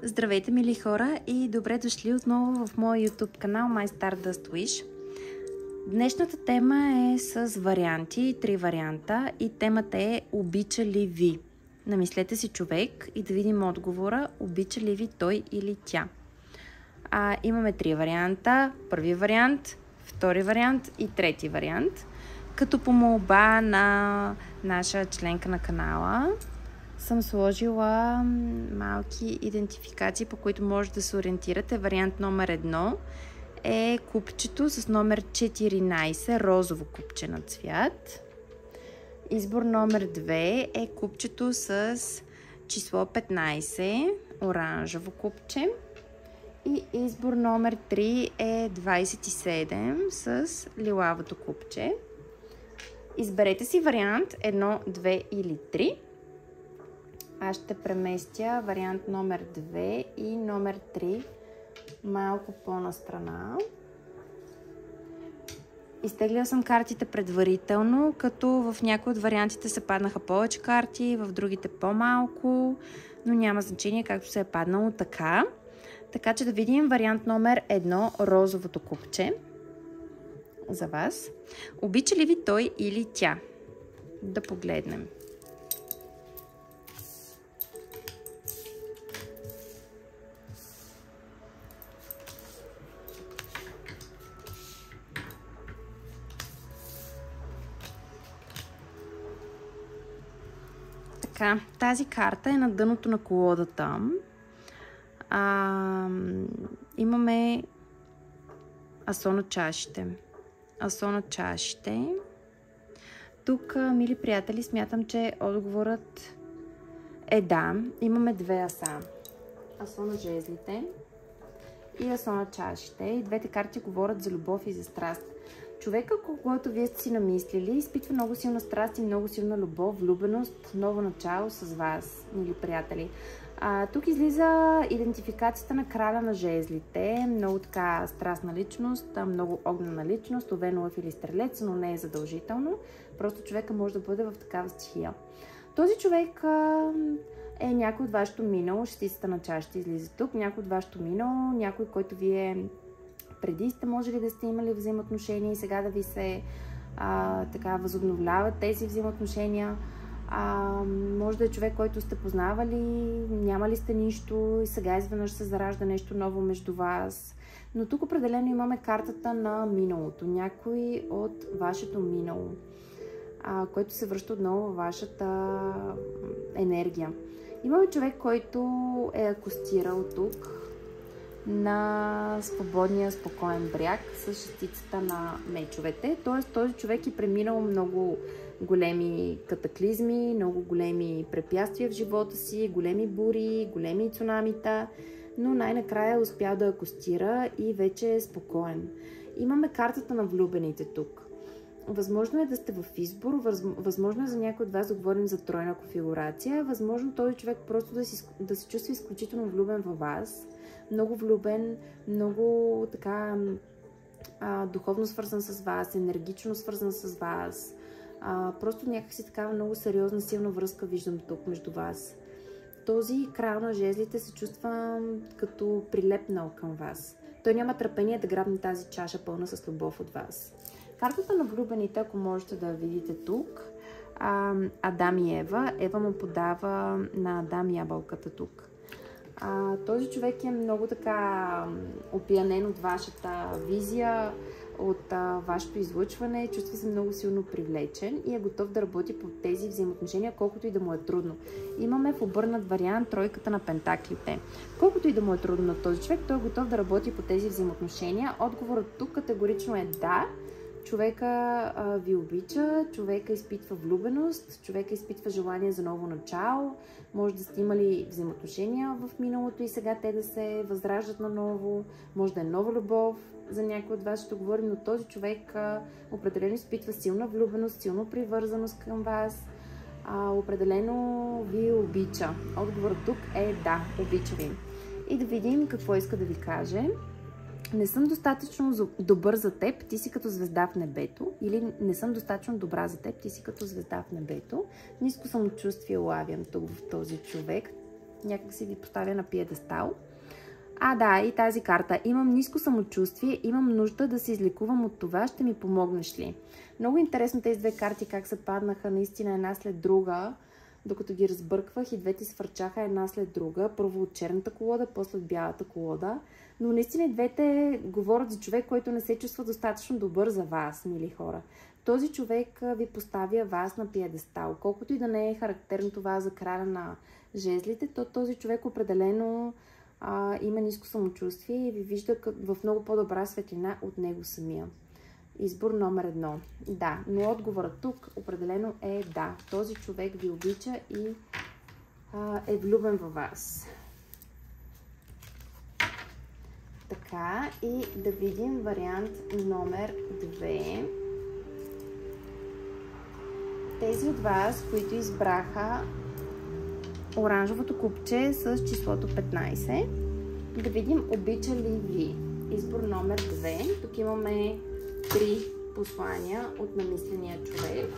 Здравейте, мили хора, и добре дошли отново в моя YouTube канал My Stardust Wish. Днешната тема е с варианти, 3 варианта, и темата е: обича ли ви? Намислете си човек и да видим отговора: обича ли ви той или тя? Имаме 3 варианта. Първи вариант, втори вариант и трети вариант. Като по молба на наша членка на канала съм сложила малки идентификации, по които може да се ориентирате. Вариант номер 1 е купчето с номер 14, розово купче на цвят. Избор номер 2 е купчето с число 15, оранжево купче. И избор номер 3 е 27 с лилавото купче. Изберете си вариант 1, 2 или 3. Аз ще преместя вариант номер 2 и номер 3 малко по-настрана. Изтеглила съм картите предварително, като в някои от вариантите се паднаха повече карти, в другите по-малко, но няма значение, както се е паднало така. Така че да видим вариант номер 1, розовото купче за вас. Обича ли ви той или тя? Да погледнем. Така, тази карта е на дъното на колодата. Имаме асо на чашите. Асо на чашите. Тук, мили приятели, смятам, че отговорът е да. Имаме две аса. Асо на жезлите и асо на чашите. И двете карти говорят за любов и за страст. Човека, когато вие сте си намислили, изпитва много силна страст и много силна любов, влюбеност, ново начало с вас, мили приятели. Тук излиза идентификацията на краля на жезлите. Много така страстна личност, много огнена личност, овен лъв или стрелец, но не е задължително. Просто човека може да бъде в такава стихия. Този човек е някой от вашето минало, шестицата на чашите излиза тук, някой от вашето минало, някой, който вие преди сте можели да сте имали взаимоотношения и сега да ви се така възобновляват тези взаимоотношения. Може да е човек, който сте познавали, нямали сте нищо и сега изведнъж се заражда нещо ново между вас. Но тук определено имаме картата на миналото. Някой от вашето минало, който се връща отново във вашата енергия. Имаме човек, който е акостирал тук на свободния, спокоен бряг с шестицата на мечовете. Т.е. този човек е преминал много големи катаклизми, много големи препятствия в живота си, големи бури, големи цунамита, но най-накрая е успял да акостира и вече е спокоен. Имаме картата на влюбените тук. Възможно е да сте в избор, възможно е за някой от вас да говорим за тройна конфигурация, възможно този човек просто да се чувства изключително влюбен във вас, много влюбен, много така духовно свързан с вас, енергично свързан с вас. Просто някакси такава много сериозна, силна връзка виждам тук между вас. Този крал на жезлите се чувства като прилепнал към вас. Той няма търпение да грабне тази чаша пълна с любов от вас. Картата на влюбените, ако можете да видите тук, Адам и Ева. Ева му подава на Адам ябълката тук. Този човек е много така опиянен от вашата визия, от вашето излъчване, чувства се много силно привлечен и е готов да работи по тези взаимоотношения, колкото и да му е трудно. Имаме в обърнат вариант тройката на пентаклите. Колкото и да му е трудно на този човек, той е готов да работи по тези взаимоотношения. Отговорът тук категорично е да. Човека ви обича, човека изпитва влюбеност, човека изпитва желание за ново начало. Може да сте имали взаимоотношения в миналото и сега те да се възраждат наново. Може да е нова любов, за някой от вас ще говорим, но този човек определено изпитва силна влюбеност, силна привързаност към вас. Определено ви обича. Отговорът тук е да, обича ви. И да видим какво иска да ви каже. Не съм достатъчно добър за теб, ти си като звезда в небето. Или не съм достатъчно добра за теб, ти си като звезда в небето. Ниско самочувствие лавям тук в този човек. някак си ви поставя на пиедестал. Да, и тази карта. Имам ниско самочувствие, имам нужда да се излекувам от това, ще ми помогнеш ли? Много интересно тези две карти как се паднаха наистина една след друга, докато ги разбърквах и двете свърчаха една след друга. Първо от черната колода, после от бялата колода. Но наистина двете говорят за човек, който не се чувства достатъчно добър за вас, мили хора. Този човек ви поставя вас на пиедестал. Колкото и да не е характерно това за краля на жезлите, то този човек определено има ниско самочувствие и ви вижда в много по-добра светлина от него самия. Избор номер 1. Да, но отговорът тук определено е да. Този човек ви обича и е влюбен във вас. Така, и да видим вариант номер 2. Тези от вас, които избраха оранжевото купче с числото 15, да видим обича ли ви. Избор номер 2. Тук имаме 3 послания от намисления човек.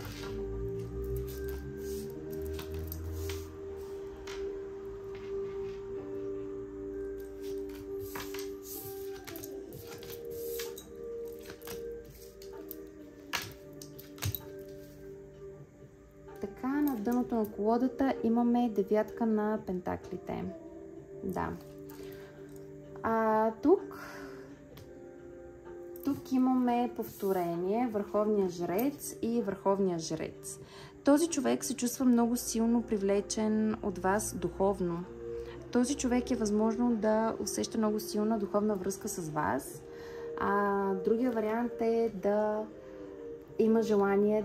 Така, на дъното на колодата имаме девятка на пентаклите. Да. Тук имаме повторение, върховния жрец и върховния жрец. Този човек се чувства много силно привлечен от вас духовно. Този човек е възможно да усеща много силна духовна връзка с вас. Другия вариант е да има желание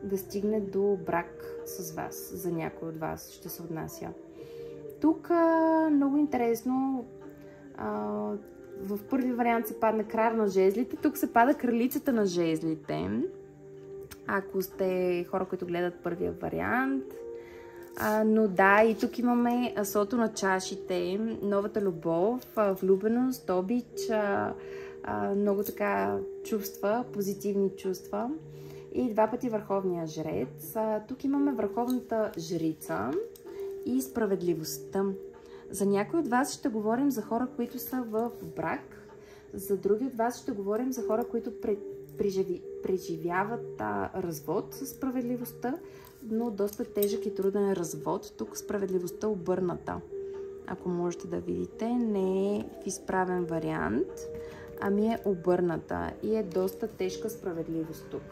да стигне до брак с вас. За някой от вас ще се отнася. Тук много интересно, в първи вариант се падна краля на жезлите, тук се пада кралицата на жезлите. Ако сте хора, които гледат първия вариант. Но да, и тук имаме асото на чашите, новата любов, влюбеност, обич, много така чувства, позитивни чувства. И два пъти върховния жрец. Тук имаме върховната жрица и справедливостта. За някои от вас ще говорим за хора, които са в брак. За други от вас ще говорим за хора, които преживяват развод с справедливостта, но доста тежък и труден развод. Тук справедливостта обърната. Ако можете да видите, не е в изправен вариант, ами е обърната и е доста тежка справедливост тук.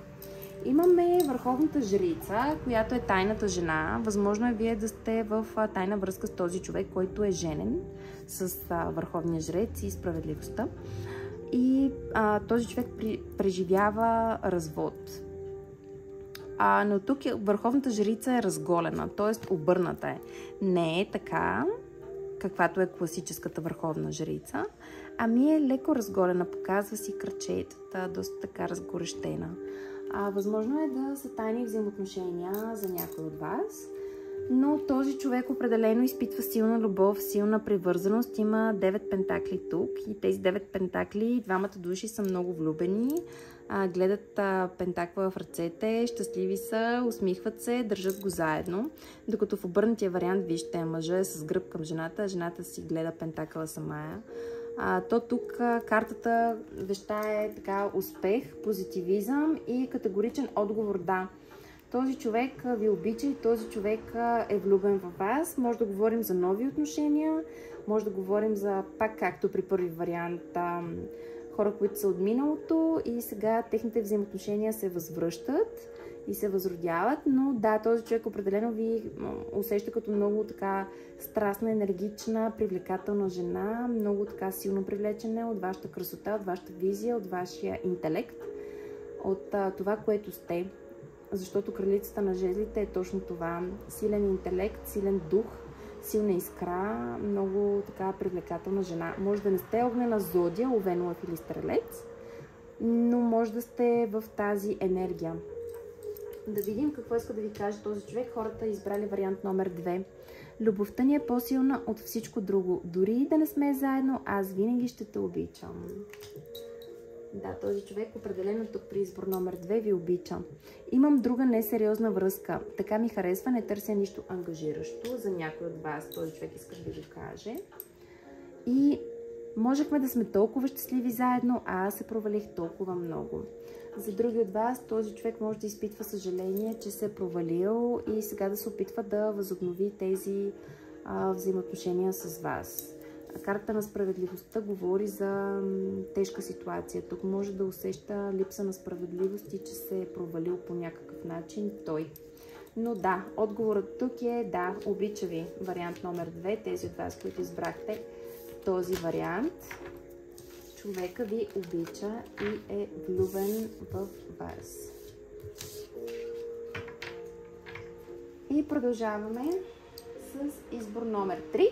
Имаме върховната жрица, която е тайната жена. Възможно е вие да сте в тайна връзка с този човек, който е женен с върховния жрец и справедливостта. И този човек преживява развод. Но тук върховната жрица е разголена, т.е. обърната е. Не е така, каквато е класическата върховна жрица, ами е леко разголена, показва си крачетата, доста така разгорещена. Възможно е да са тайни взаимоотношения за някой от вас, но този човек определено изпитва силна любов, силна привързаност. Има 9 пентакли тук и тези 9 пентакли, двамата души са много влюбени, гледат пентакла в ръцете, щастливи са, усмихват се, държат го заедно. Докато в обърнатия вариант, вижте, мъжът е с гръб към жената, жената си гледа пентакъла самая. То тук картата вещае така успех, позитивизъм и категоричен отговор да. Този човек ви обича и този човек е влюбен във вас. Може да говорим за нови отношения, може да говорим за, пак както при първи вариант, хора, които са от миналото и сега техните взаимоотношения се възвръщат и се възродяват, но да, този човек определено ви усеща като много така страстна, енергична, привлекателна жена, много така силно привлечена от вашата красота, от вашата визия, от вашия интелект, от това, което сте. Защото кралицата на жезлите е точно това. Силен интелект, силен дух, силна искра, много така привлекателна жена. Може да не сте огнена зодия, Овен Лъв или Стрелец, но може да сте в тази енергия. Да видим какво иска да ви каже този човек. Хората избрали вариант номер 2. Любовта ни е по-силна от всичко друго. Дори да не сме заедно, аз винаги ще те обичам. Да, този човек определено тук при избор номер 2 ви обича. Имам друга несериозна връзка. Така ми харесва, не търся нищо ангажиращо. За някой от вас този човек иска да ви го каже. И можехме да сме толкова щастливи заедно, а аз се провалих толкова много. За други от вас този човек може да изпитва съжаление, че се е провалил и сега да се опитва да възобнови тези взаимоотношения с вас. Карта на справедливостта говори за тежка ситуация. Тук може да усеща липса на справедливост и че се е провалил по някакъв начин той. Но да, отговорът тук е да, обича ви. Вариант номер 2, тези от вас, които избрахте този вариант. Човека ви обича и е влюбен в вас. И продължаваме с избор номер 3.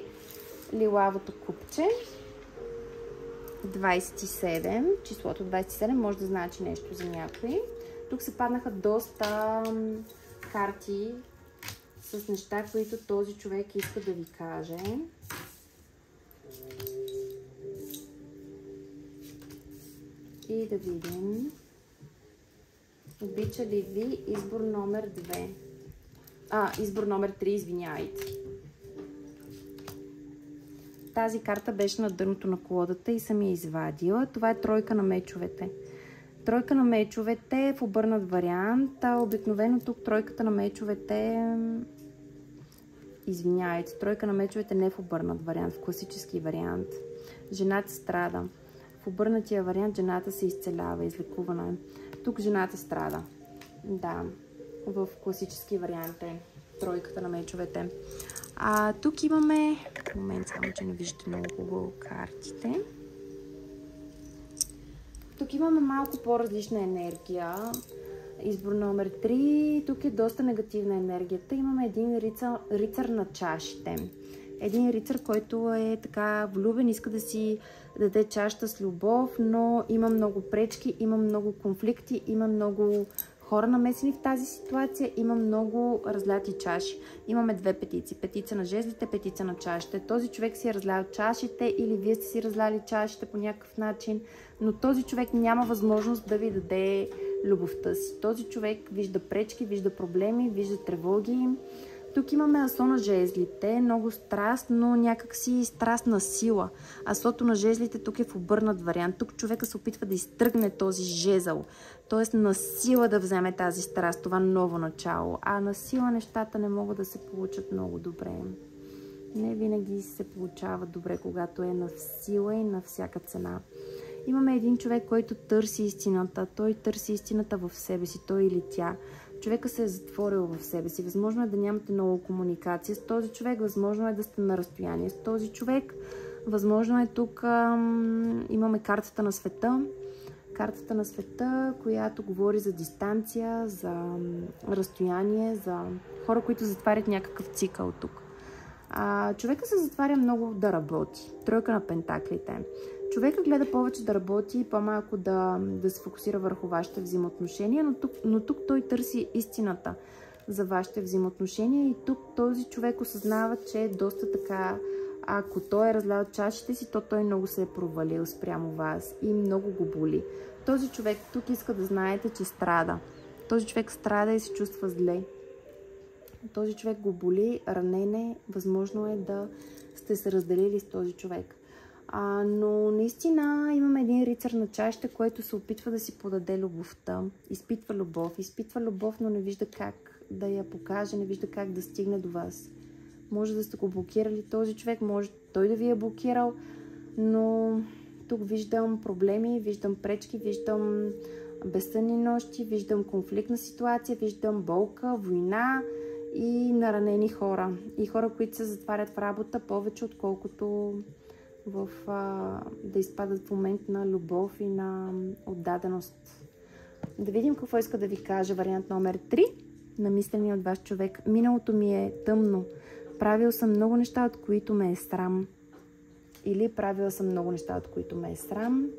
Лилавото купче. 27. Числото 27 може да значи нещо за някой. Тук се паднаха доста карти с неща, които този човек иска да ви каже. И да видим. Обича ли ви избор номер 2? Избор номер 3, извиняйте. Тази карта беше на дъното на колодата и съм я извадила. Това е тройка на мечовете. Тройка на мечовете е в обърнат вариант. Обикновено тук тройката на мечовете... Извиняйте, тройка на мечовете не е в обърнат вариант, в класически вариант. Жената страда. В обърнатия вариант жената се изцелява, излекувана е. Тук жената страда. Да, в класически вариант е тройката на мечовете. Тук имаме... Момент, само че не виждате много хубаво картите. Тук имаме малко по-различна енергия. Избор номер 3. Тук е доста негативна енергията. Имаме един рицар на чашите. Един рицар, който е така влюбен, иска да си даде чашата с любов, но има много пречки, има много конфликти, има много хора намесени в тази ситуация, има много разляти чаши. Имаме две петиции. Петиция на жезлите, петиция на чашите. Този човек си е разлял чашите или вие сте си разляли чашите по някакъв начин, но този човек няма възможност да ви даде любовта си. Този човек вижда пречки, вижда проблеми, вижда тревоги. Тук имаме асо на жезлите, много страст, но някакси страст на сила. Асото на жезлите тук е в обърнат вариант. Тук човека се опитва да изтръгне този жезъл, т.е. на сила да вземе тази страст, това ново начало. А на сила нещата не могат да се получат много добре. Не винаги се получава добре, когато е на сила и на всяка цена. Имаме един човек, който търси истината. Той търси истината в себе си, той или тя. Човека се е затворил в себе си. Възможно е да нямате много комуникация с този човек, възможно е да сте на разстояние с този човек. Възможно е тук имаме картата на света. Картата на света, която говори за дистанция, за разстояние, за хора, които затварят някакъв цикъл тук. Човека се затваря много да работи. Тройка на пентаклите. Човека гледа повече да работи и по-малко да се фокусира върху вашите взаимоотношения, но тук той търси истината за вашите взаимоотношения и тук този човек осъзнава, че е доста така, ако той е разлял чашите си, то той много се е провалил спрямо вас и много го боли. Този човек тук иска да знаете, че страда. Този човек страда и се чувства зле. Този човек го боли, ранене, възможно е да сте се разделили с този човек. Но наистина имаме един рицар на чашите, който се опитва да си подаде любовта. Изпитва любов, но не вижда как да я покаже, не вижда как да стигне до вас. Може да сте го блокирали този човек, може той да ви е блокирал, но тук виждам проблеми, виждам пречки, виждам безсънни нощи, виждам конфликтна ситуация, виждам болка, война и наранени хора. И хора, които се затварят в работа повече, отколкото да изпадат в момент на любов и на отдаденост. Да видим какво иска да ви каже вариант номер 3 на мисления от ваш човек. Миналото ми е тъмно. Правил съм много неща, от които ме е срам. Или правила съм много неща, от които ме е срам.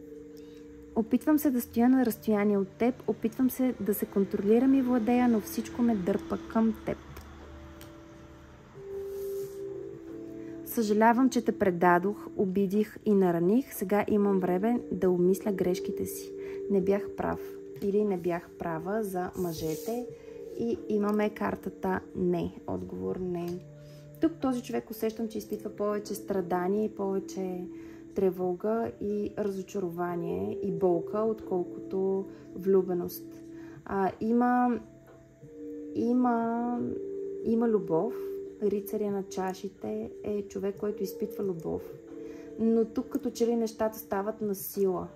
Опитвам се да стоя на разстояние от теб. Опитвам се да се контролирам и владея, но всичко ме дърпа към теб. Съжалявам, че те предадох, обидих и нараних. Сега имам време да обмисля грешките си. не бях прав или не бях права за мъжете. И имаме картата не. Отговор не. Тук този човек усещам, че изпитва повече страдание, повече тревога и разочарование и болка, отколкото влюбеност. Има любов. Рицаря на чашите е човек, който изпитва любов. Но тук като че ли нещата стават на сила.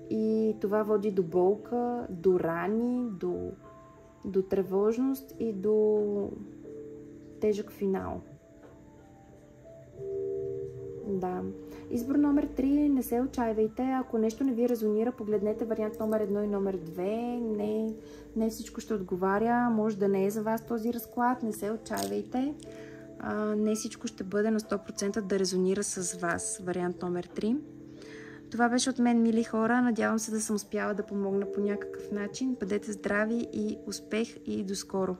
И това води до болка, до рани, до тревожност и до тежък финал. Да. Избор номер 3. Не се отчаивайте. Ако нещо не ви резонира, погледнете вариант номер 1 и номер 2. Не всичко ще отговаря. Може да не е за вас този разклад. Не се отчаивайте. Не всичко ще бъде на 100% да резонира с вас. Вариант номер 3. Това беше от мен, мили хора. Надявам се да съм успяла да помогна по някакъв начин. Бъдете здрави и успех и до скоро!